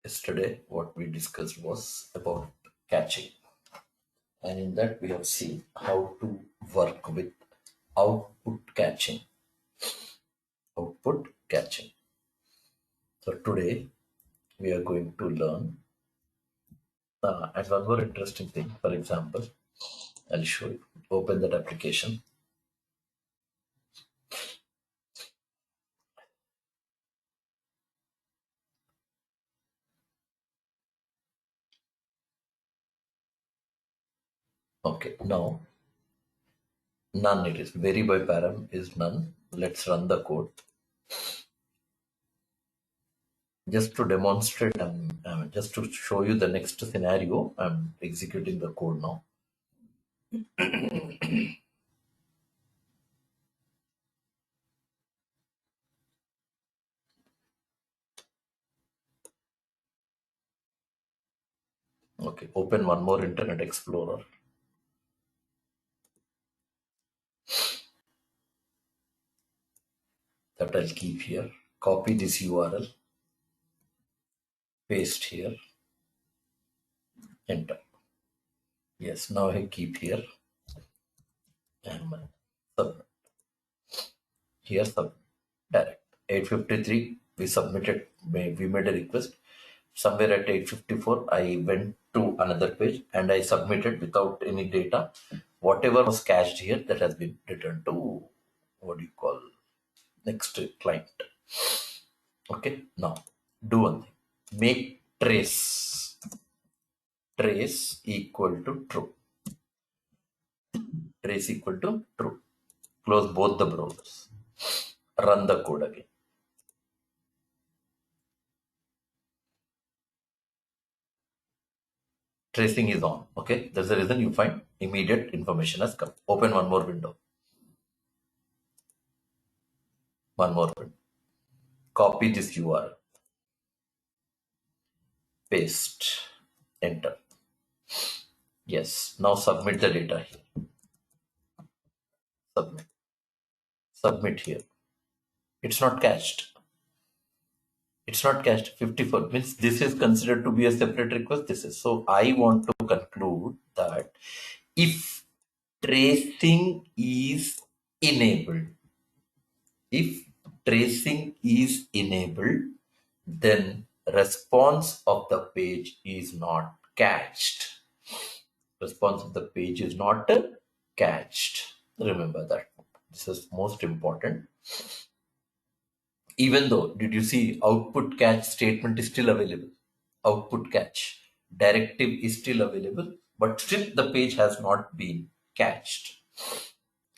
Yesterday, what we discussed was about catching, and in that, we have seen how to work with output catching. Output catching. So, today, we are going to learn and one more interesting thing. For example, I'll show you. Open that application. Okay, now none it is. Vary by param is none. Let's run the code. Just to demonstrate, just to show you the next scenario, I'm executing the code now. Okay, open one more Internet Explorer. That I'll keep here. Copy this URL. Paste here. Enter. Yes, now I keep here. And submit. Here, submit. Direct. 8:53, we submitted, we made a request. Somewhere at 8:54, I went to another page and I submitted without any data. Whatever was cached here, that has been returned to, what do you call, next client. Okay, now do one thing. Make trace equal to true. Trace equal to true. Close both the browsers. Run the code again. Tracing is on. Okay, that's the reason you find immediate information has come. Open one more window. One more window. Copy this URL. Paste. Enter. Yes. Now submit the data here. Submit. Submit here. It's not cached. It's not cached. 54 means this is considered to be a separate request. This is. So I want to conclude that if tracing is enabled, then response of the page is not catched. Response of the page is not catched. Remember that. This is most important. Even though, did you see output catch statement is still available? Output catch directive is still available, but still the page has not been catched.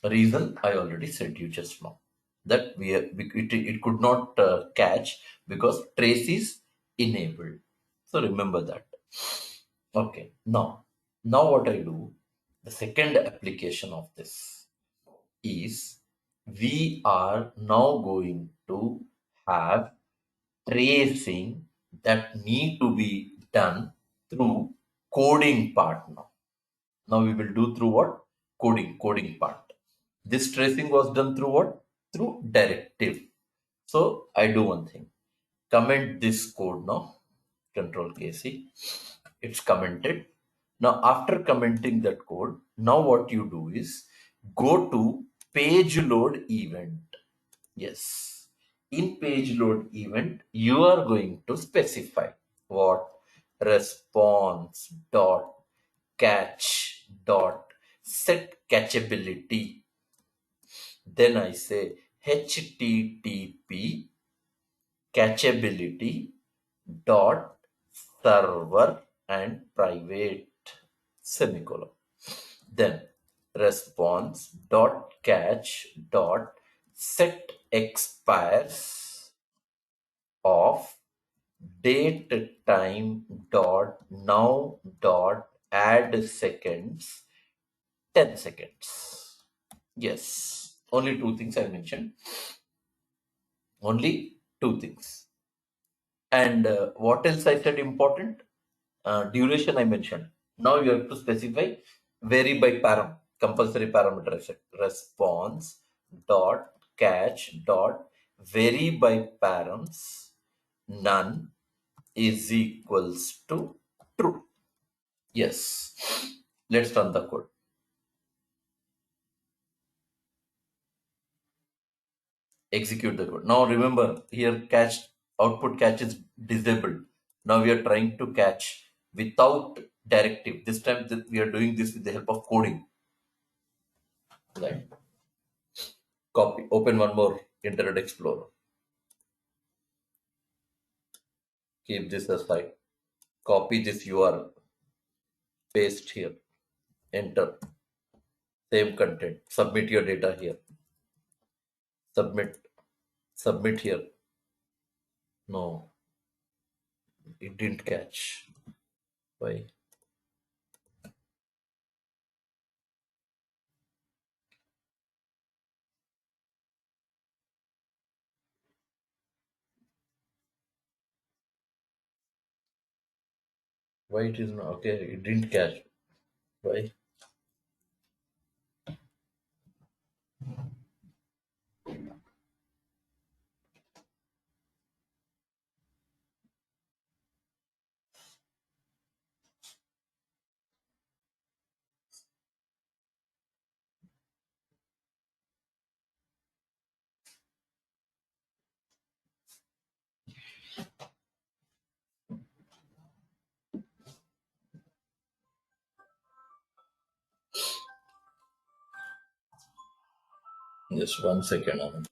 Reason I already said you just now. That it could not catch because trace is enabled. So remember that. Okay, now what I do, the second application of this is we are now going to have tracing that need to be done through coding part now. Now we will do through what? Coding part. This tracing was done through what? Through directive. So I do one thing. Comment this code now. Control KC. It's commented. Now after commenting that code, now what you do is go to page load event. Yes. In page load event, you are going to specify what? Response dot catch dot set catchability. Then I say HTTP catchability dot server and private semicolon. Then response dot catch dot set expires of date time dot now dot add seconds 10 seconds. Yes, only two things I mentioned. Only two things. And what else I said important? Duration I mentioned. Now you have to specify vary by param, compulsory parameter I said. Response dot catch dot vary by params none is equals to true. Yes. Let's run the code. Execute the code. Now remember here output catch is disabled. Now we are trying to catch without directive. This time we are doing this with the help of coding. Right. Copy. Open one more Internet Explorer. Keep this aside. Copy this URL. Paste here. Enter. Same content. Submit your data here. Submit. Submit here. No. It didn't catch. Why? Why it is not? Okay. It didn't catch. Why? Just 1 second. Anand.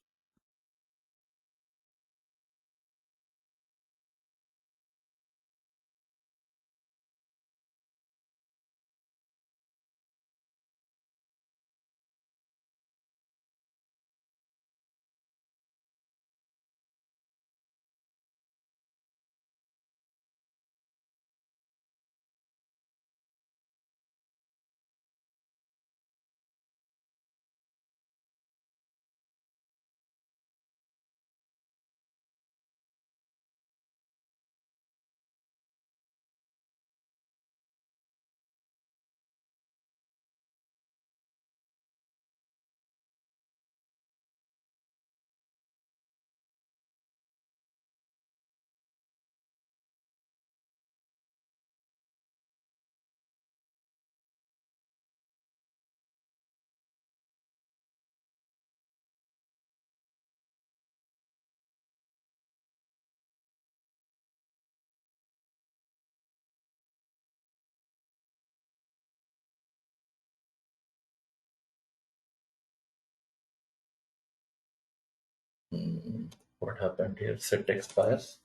What happened here? Set expires.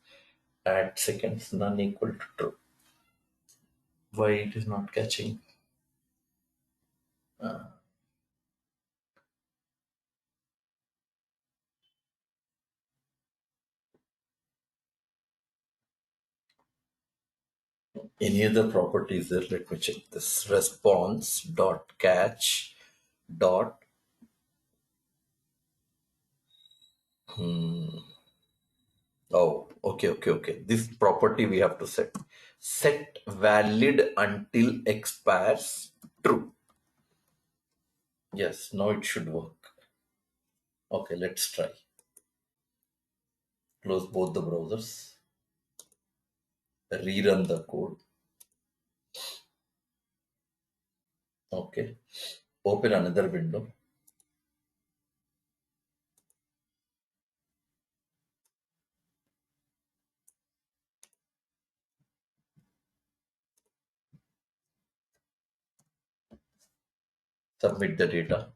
Add seconds none equal to true. Why it is not catching? Any other properties there? Let me check this. Response dot catch dot. Oh, okay. This property we have to set. Set valid until expires true. Yes, now it should work. Okay, let's try. Close both the browsers. Rerun the code. Okay. Open another window. Submit the data.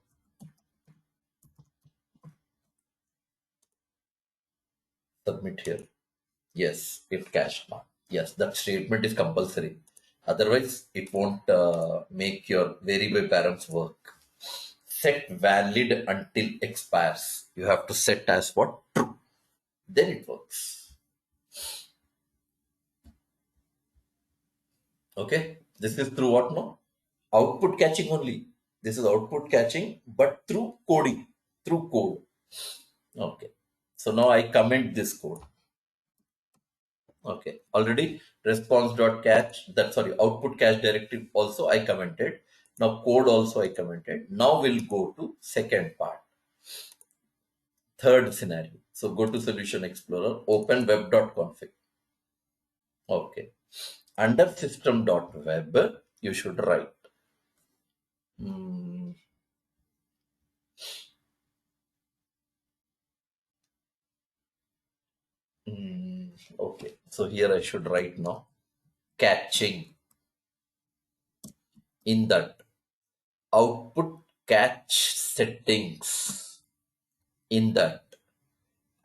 Submit here. Yes, it cached now. Yes, that statement is compulsory. Otherwise, it won't make your variable params work. Set valid until expires. You have to set as what? True. Then it works. Okay. This is through what now? Output catching only. This is output catching, but through coding, through code. Okay. So now I comment this code. Okay, already response.catch, output catch directive also I commented. Now code also I commented. Now we'll go to second part, third scenario. So go to Solution Explorer, open web.config. Okay. Under system.web, you should write. mm, okay. So here I should write now catching. In that, output catch settings. In that,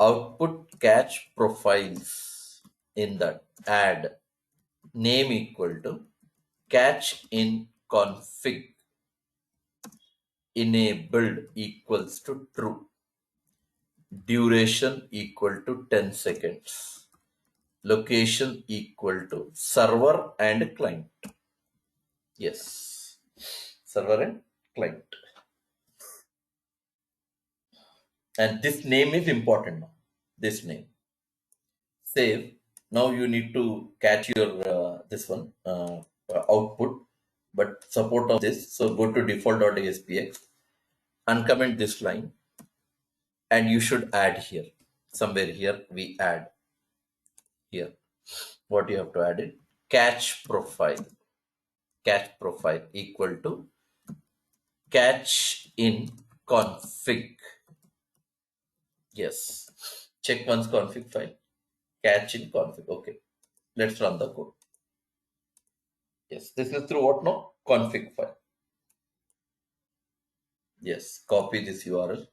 output catch profiles. In that, add name equal to catch in config enabled equals to true. Duration equal to 10 seconds. Location equal to server and client. Yes, server and client. And this name is important now. This name. Save. Now you need to catch your this one output, but support of this. So go to default.aspx, uncomment this line, and you should add here. Somewhere here we add here. What you have to add it? Catch profile. Catch profile equal to catch in config. Yes. Check once config file. Catch in config. Okay. Let's run the code. Yes. This is through what now? Config file. Yes. Copy this URL.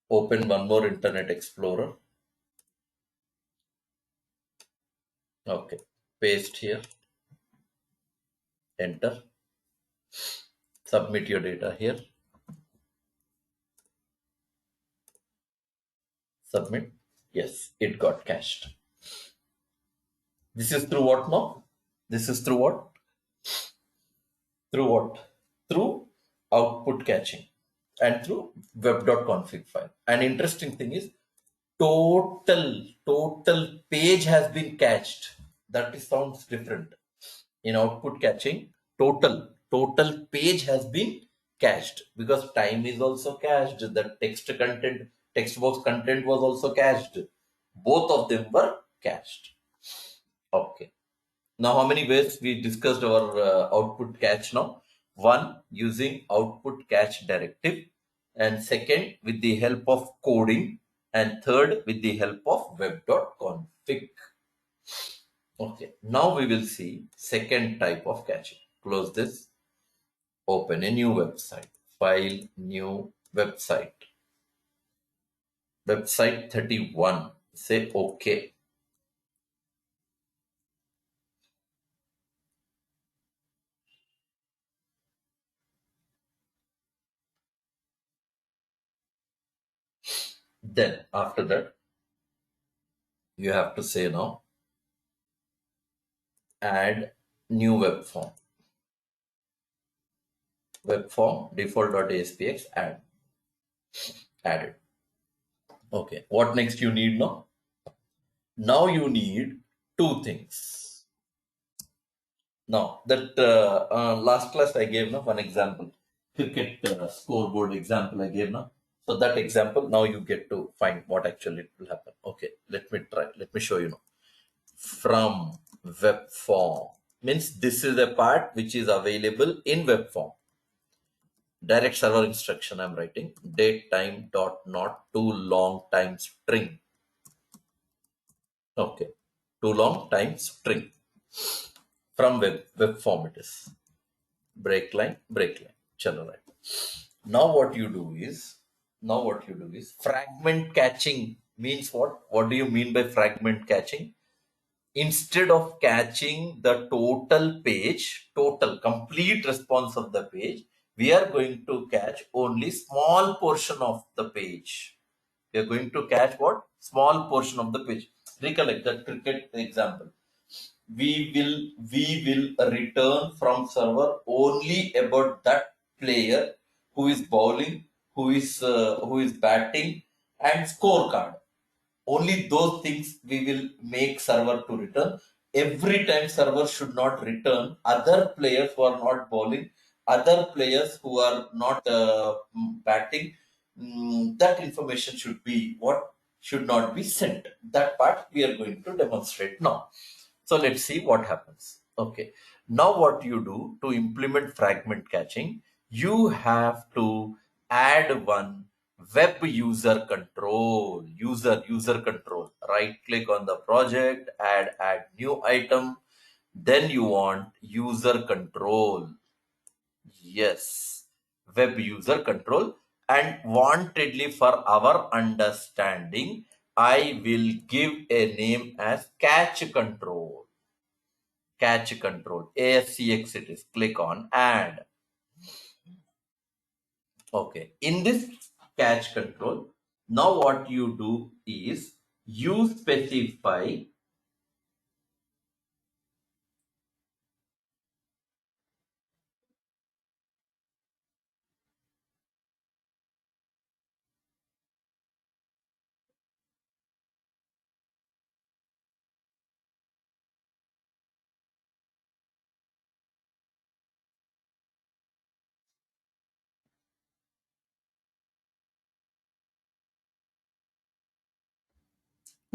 Open one more Internet Explorer. Okay. Paste here. Enter. Submit your data here. Submit. Yes. It got cached. This is through what now? This is through what? Through what? Through output catching and through web.config file. An interesting thing is total page has been cached. That is, sounds different. In output catching, total page has been cached because time is also cached. The text box content was also cached. Both of them were cached. Okay. Now, how many ways we discussed our output catch now? One, using output catch directive, and second, with the help of coding, and third, with the help of web.config. Okay, now we will see second type of catching. Close this, open a new website, file, new website, website 31, say OK. Then after that, you have to say now, add new web form. Web form default.aspx added. Okay, what next you need now? Now you need two things. Now that last class I gave now one example, cricket scoreboard example I gave now. So that example now you get to find what actually will happen. Okay, let me try. Let me show you now. From web form means this is a part which is available in web form. Direct server instruction I'm writing date time dot not too long time string. Okay, too long time string from web form it is break line. Chalo, right. Now what you do is fragment catching means what do you mean by fragment catching? Instead of catching the total complete response of the page, we are going to catch only small portion of the page. We are going to catch what? Small portion of the page. Recollect that cricket example. We will return from server only about that player who is bowling, who is batting, and scorecard. Only those things we will make server to return. Every time server should not return other players who are not bowling, other players who are not batting. That information should be what should not be sent. That part we are going to demonstrate now. So let's see what happens. Okay. Now what you do to implement fragment catching, you have to add one web user control. User control. Right click on the project, add new item. Then you want user control. Yes, web user control. And wantedly for our understanding, I will give a name as catch control. Catch control. ASCX it is. Click on add. Okay. In this catch control, now what you do is you specify.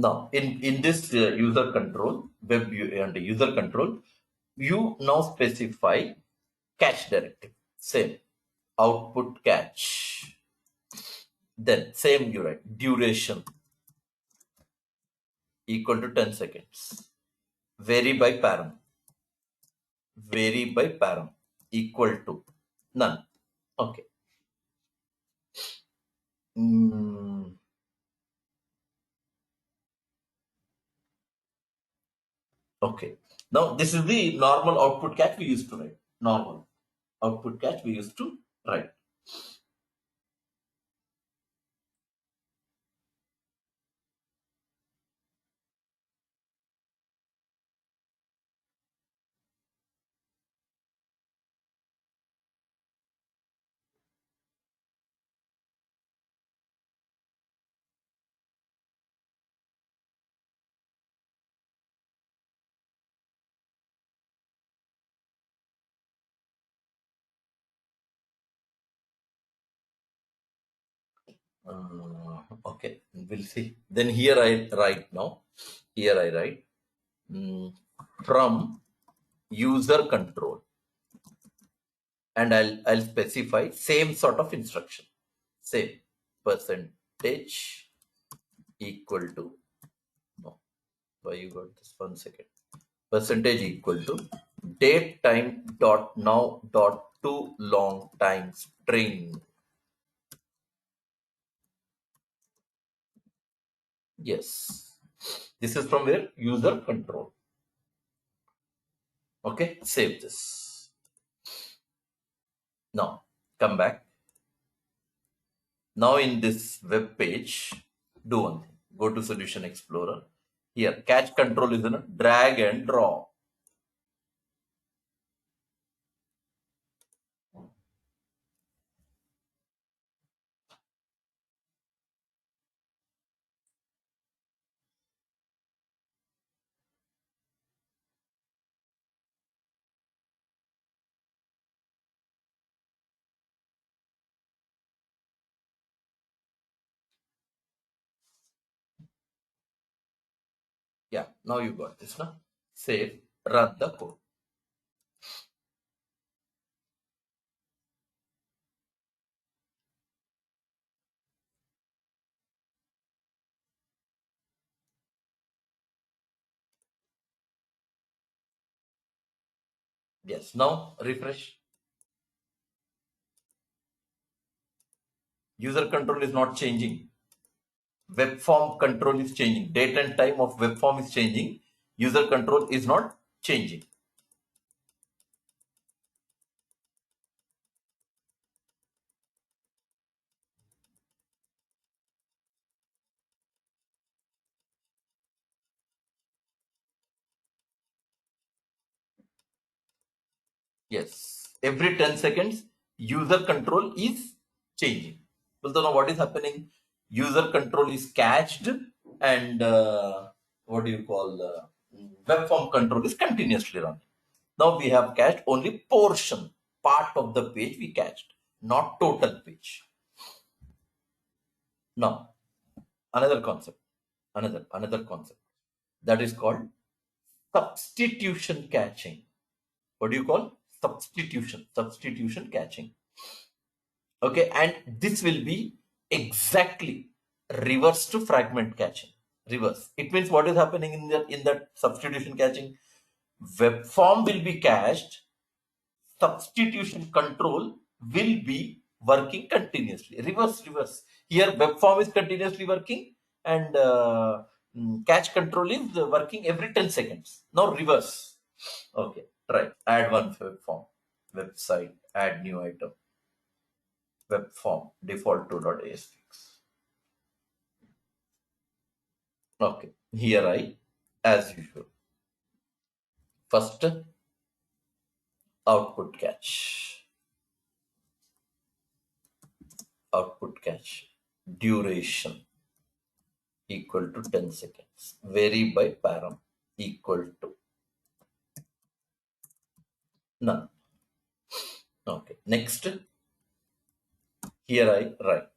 Now, in this user control, and user control, you now specify catch directive. Same output catch. Then same you write duration equal to 10 seconds. Vary by param. Vary by param equal to none. Okay. Mm, okay. Now this is the normal output catch we used to write. Normal output catch we used to write. Okay, we'll see. Then here I write now. Here I write mm, from user control, and I'll specify same sort of instruction. Same percentage equal to no. Why you got this? 1 second. Percentage equal to date time dot now dot to long time string. Yes. This is from where? User control. Okay, save this. Now, come back. Now in this web page, do one thing. Go to Solution Explorer. Here, catch control is in a drag and drop. Yeah, now you got this. Now, save, run the code. Yes, now refresh. User control is not changing. Web form control is changing. Date and time of web form is changing. User control is not changing. Yes, every 10 seconds, user control is changing. Well, now what is happening? User control is catched, and what do you call web form control is continuously running. Now we have cached only portion, part of the page we cached, not total page. Now, another concept, another concept that is called substitution catching. What do you call? Substitution catching. Okay, and this will be exactly reverse to fragment catching. Reverse. It means what is happening in that substitution catching? Web form will be cached. Substitution control will be working continuously. Reverse. Here web form is continuously working, and catch control is working every 10 seconds. Now reverse. Okay, try. Add one web form. Website. Add new item. Web form. Default 2.asp. Okay. Here as usual. First, output catch. Output catch. Duration equal to 10 seconds. Vary by param equal to none. Okay. Next, here I write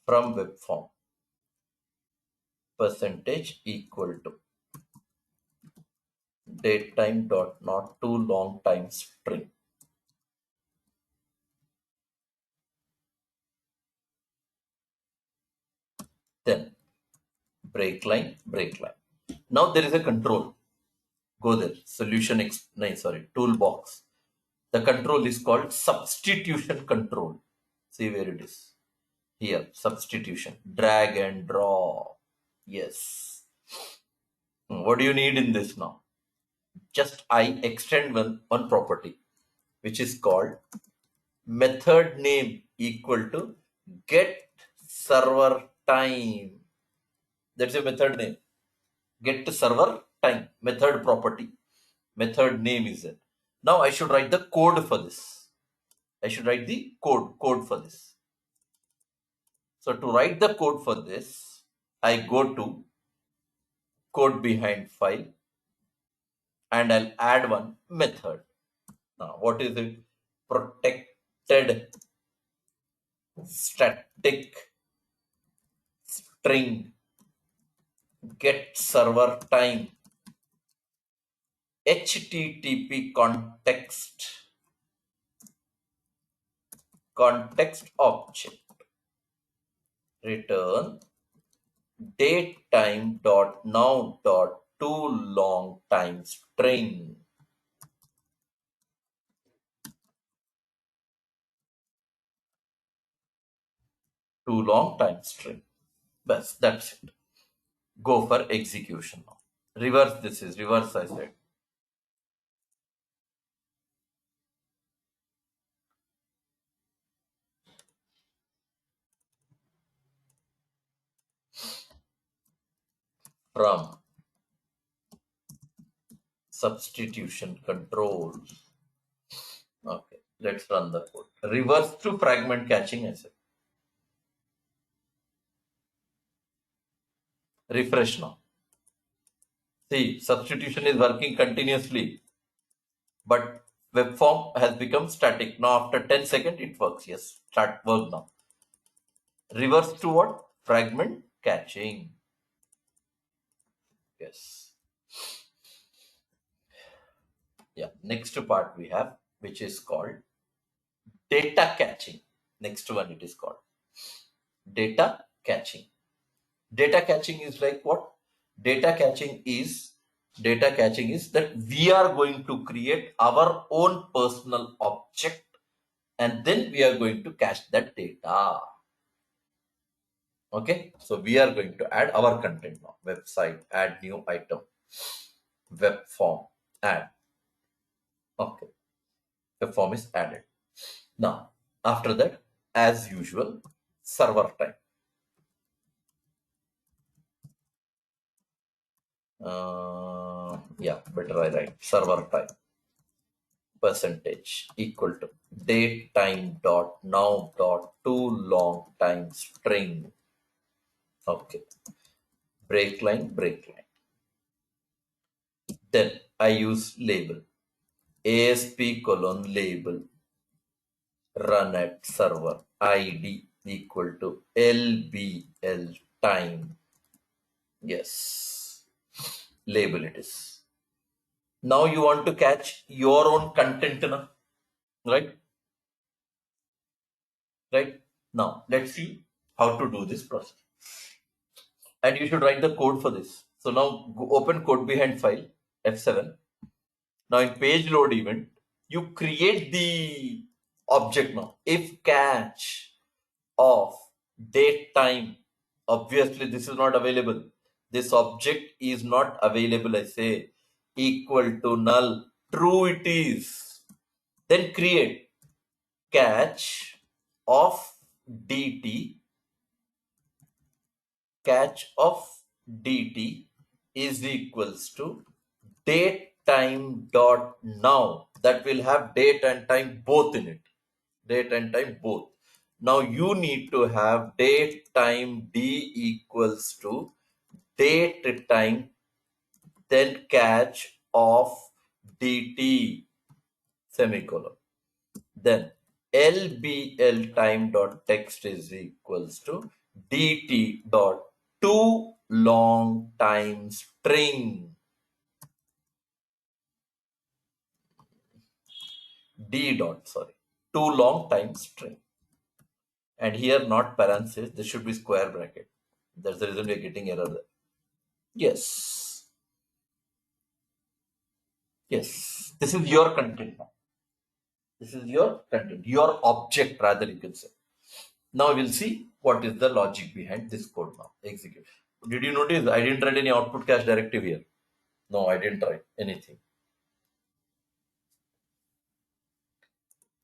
from web form percentage equal to date time dot not too long time string. Then break line. Now there is a control. Go there. Toolbox. The control is called substitution control. See where it is. Here, substitution. Drag and draw. Yes. What do you need in this now? Just I extend one property, which is called method name equal to get server time. That's a method name. Get server time. Method property. Method name is it. Now I should write the code for this. I should write the code for this. So to write the code for this, I go to code behind file and I'll add one method. Now what is it? Protected static string get server time HTTP context object return date time dot now dot too long time string. Too long time string. Bas, that's it. Go for execution now. Reverse, this is reverse, I said. From substitution control. Okay, let's run the code. Reverse to fragment catching, I said. Refresh now. See, substitution is working continuously, but web form has become static. Now after 10 seconds, it works. Yes, start work now. Reverse to what? Fragment catching. Yes. Yeah, next part we have, which is called data catching. Next one it is called data catching. Data catching is like what? Data catching is that we are going to create our own personal object and then we are going to cache that data. Okay, so we are going to add our content now. Website, add new item, web form, add. Okay, the form is added. Now, after that, as usual, server time. Yeah, better I write server time percentage equal to date time dot now dot too long time string. Okay, break line. Then I use label ASP colon label run at server ID equal to LBL time. Yes. Label it is. Now you want to catch your own content now, right? Right. Now let's see how to do this process. And you should write the code for this. So now open code behind file F7. Now in page load event, you create the object now. If catch of date time, obviously this is not available. This object is not available. I say equal to null. True it is. Then create catch of dt. Catch of dt is equals to date time dot now. That will have date and time both in it. Date and time both. Now you need to have date time d equals to date time, then catch of dt semicolon. Then lbl time dot text is equals to dt dot too long time string. D dot, sorry, too long time string. And here not parenthesis, this should be square bracket. That's the reason we are getting error there. Yes. Yes. This is your content now. This is your content, your object rather you can say. Now we'll see what is the logic behind this code now. Execute. Did you notice I didn't write any output cache directive here? No, I didn't write anything.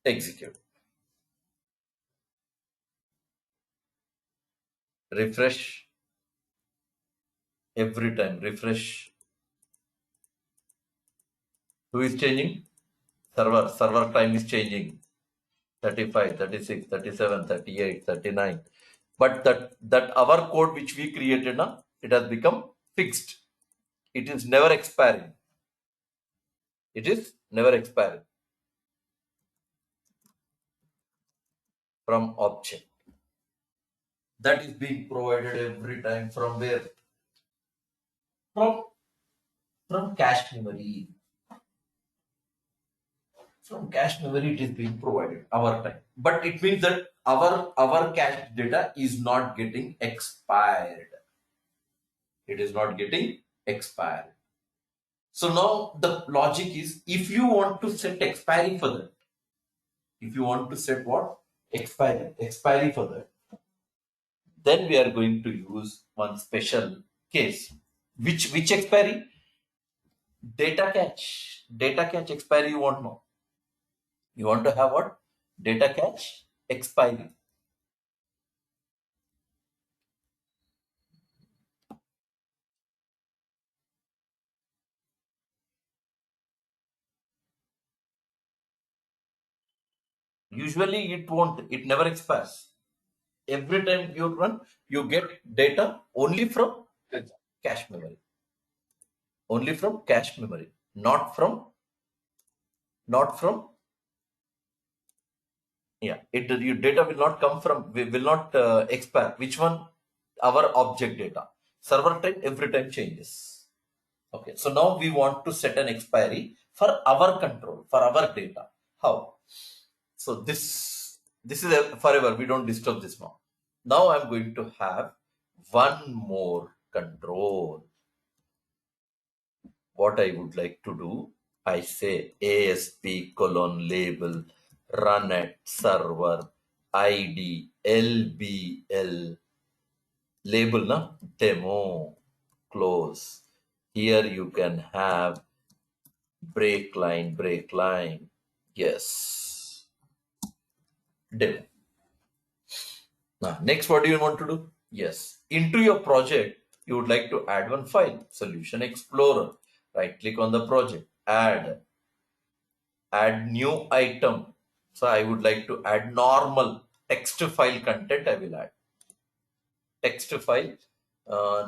Execute. Refresh. Every time refresh. Who is changing? Server time is changing. 35, 36, 37, 38, 39. But that our code which we created now, it has become fixed. It is never expiring. It is never expiring from object. That is being provided every time from where? From cache memory. From cache memory it is being provided our time. But it means that our cache data is not getting expired. It is not getting expired. So now the logic is, if you want to set expiry for that, if you want to set what? Expiry for that, then we are going to use one special case. Which expiry? Data cache. Data cache expiry you want now. You want to have what? Data cache expiry. Usually it won't, it never expires. Every time you run, you get data only from cache memory. Only from cache memory, not from yeah, your data will not come from, will not expire. Which one? Our object data. Server time every time changes. Okay, so now we want to set an expiry for our control, for our data. How? So this is forever. We don't disturb this now. Now I'm going to have one more control. What I would like to do, I say ASP colon label run at server ID LBL label na demo close. Here you can have break line. Yes. Demo. Now, next, what do you want to do? Yes. Into your project, you would like to add one file, Solution Explorer. Right click on the project, add new item. So I would like to add normal text file content. I will add text file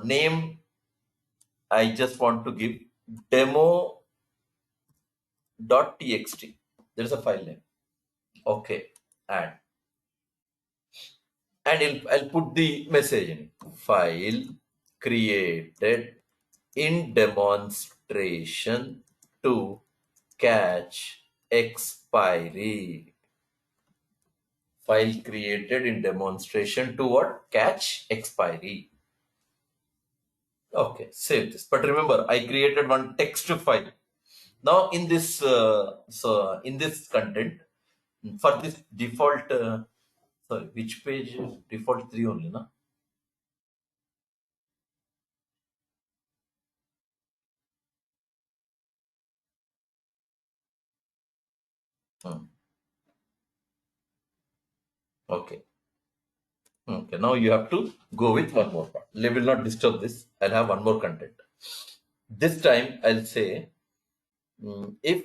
name. I just want to give demo.txt. There is a file name. Okay, add. And I'll put the message in file created in demonstration to catch expiry. File created in demonstration to what? Catch expiry. Okay, save this. But remember, I created one text file. Now in this in this content, for this default sorry, which page? Default 3 only, no? Okay. Okay, now you have to go with one more part. I will not disturb this. I'll have one more content. This time I'll say if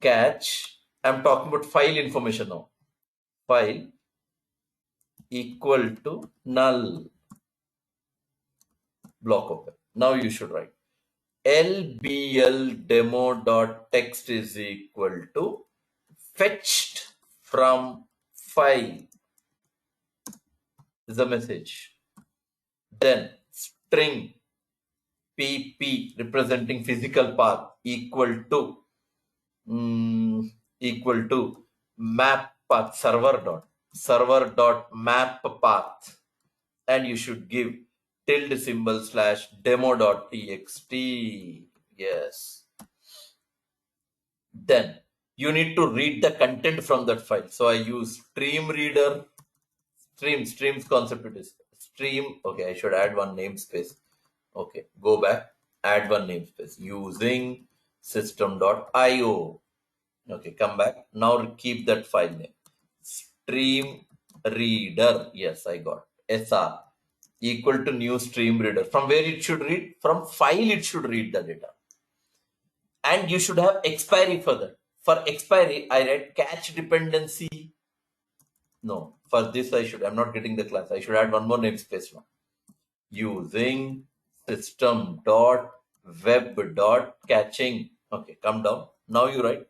catch, I'm talking about file information now. File equal to null, block open. Now you should write lbl demo.text is equal to fetched from file is the message. Then string pp representing physical path equal to map path server dot map path, and you should give tilde symbol slash demo.txt. Yes. Then you need to read the content from that file. So I use stream reader. Streams concept it is stream. Okay, I should add one namespace. Okay, go back, add one namespace using system.io. Okay, come back. Now keep that file name. Stream reader. Yes, I got SR equal to new stream reader. From where it should read? From file it should read the data. And you should have expiry for that. For expiry, I write catch dependency. No, for this I'm not getting the class. I should add one more namespace now. Using system.web.catching. Okay, come down. Now you write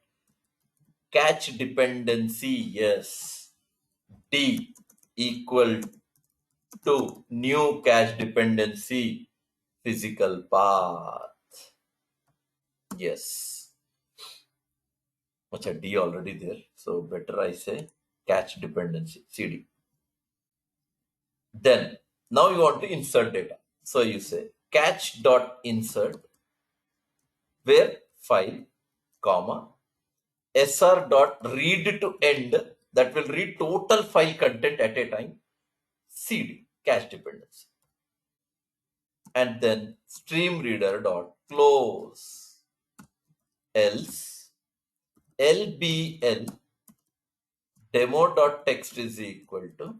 catch dependency. Yes. D equal to new catch dependency physical path. Yes. Much a D already there. So better I say catch dependency CD. Then now you want to insert data. So you say catch dot insert where file comma sr dot read to end, that will read total file content at a time, cd catch dependency, and then stream reader dot close, else lbl demo dot text is equal to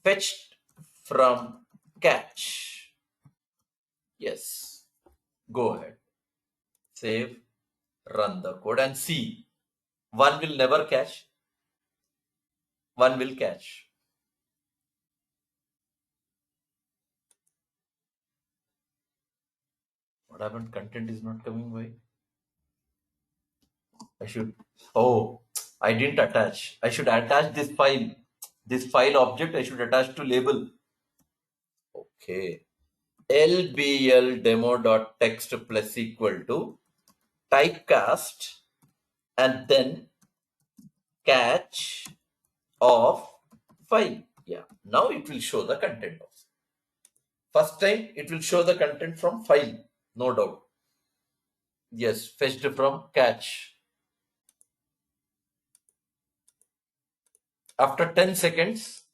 fetched from catch. Yes, go ahead, save, run the code and see. One will never catch, one will catch. What happened? Content is not coming. Why? I should. Oh, I didn't attach. I should attach this file. This file object I should attach to label. Okay. lbl demo.text plus equal to typecast and then catch of file. Yeah. Now it will show the content also. First time it will show the content from file. No doubt. Yes. Fetched from catch. After 10 seconds,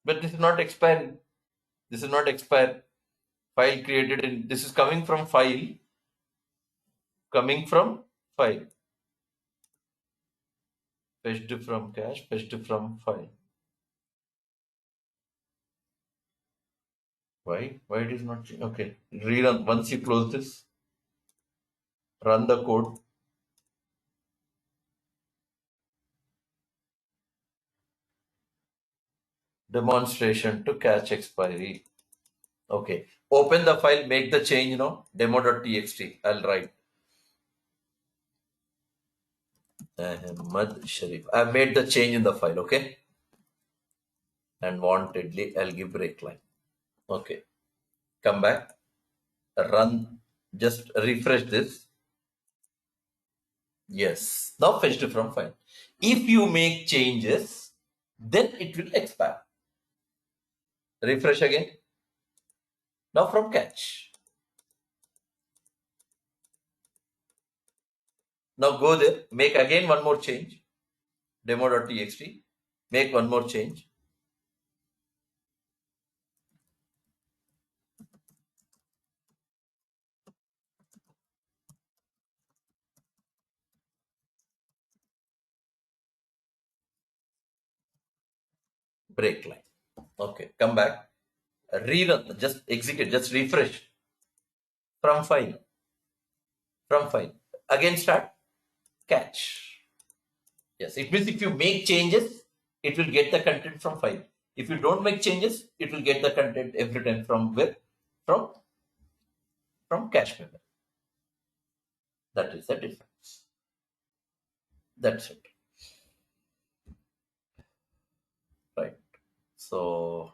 but this is not expiring. This is not expired. File created in, this is coming from file. Coming from file. Fetched from cache, fetched from file. Why? Why it is not? Okay. Rerun. Once you close this, run the code. Demonstration to catch expiry. Okay. Open the file, make the change now. Demo.txt. I'll write. Ahmad Sharif. I made the change in the file, okay? And wantedly, I'll give break line. Okay. Come back. Run. Just refresh this. Yes. Now fetched from file. If you make changes, then it will expire. Refresh again. Now from catch. Now go there. Make again one more change. Demo.txt. Make one more change. Break line. Okay. Come back. Rerun. Just execute. Just refresh. From file. From file. Again start. Catch. Yes. It means if you make changes, it will get the content from file. If you don't make changes, it will get the content every time from where? From cache memory. That is the difference. That's it. Right. So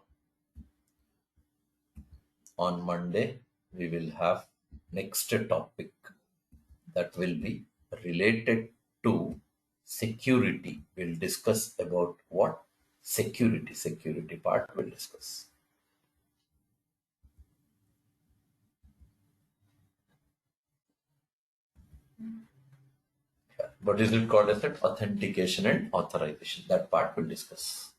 on Monday, we will have next topic that will be related to security. We'll discuss about what? Security part we'll discuss. What is it called as that? Authentication and authorization. That part we'll discuss.